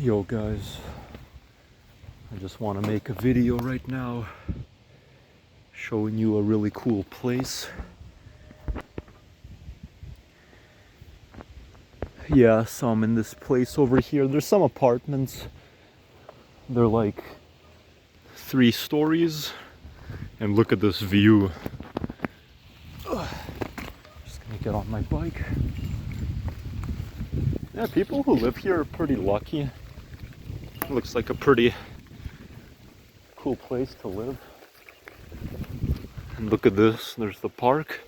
Yo guys, I just want to make a video right now showing you a really cool place. Yeah, so I'm in this place over here. There's some apartments. They're like 3 stories. And look at this view. Just gonna get on my bike. Yeah, people who live here are pretty lucky. Looks like a pretty cool place to live. And look at this, there's the park.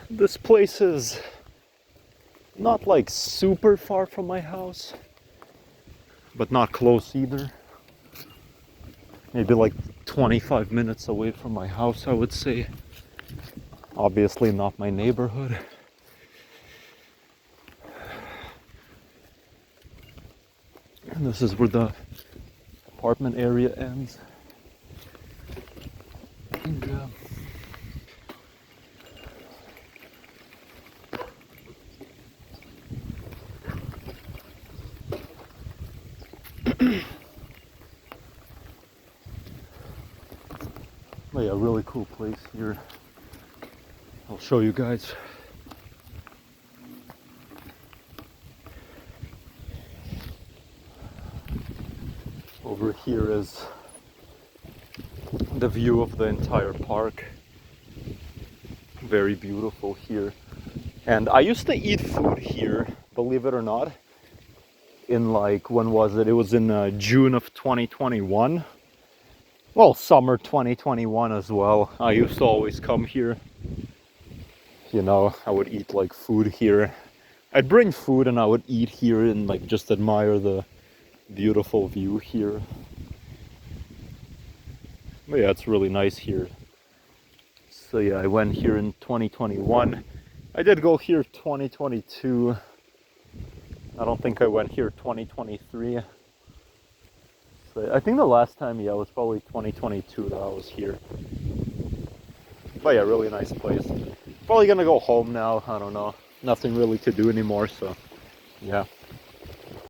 This place is not like super far from my house, but not close either. Maybe like 25 minutes away from my house, I would say. Obviously not my neighborhood. And this is where the apartment area ends. And, but yeah, really cool place here. I'll show you guys. Over here is the view of the entire park. Very beautiful here. And I used to eat food here, believe it or not, in like, when was it? It was in June of 2021. Well, summer 2021 as well. I used to always come here. You know, I would eat like food here. I'd bring food and I would eat here and like just admire the beautiful view here. But yeah, it's really nice here. So yeah, I went here in 2021. I did go here 2022. I don't think I went here 2023. So I think the last time, yeah, it was probably 2022 that I was here. But yeah, really nice place. Probably gonna go home now. I don't know. Nothing really to do anymore, so yeah.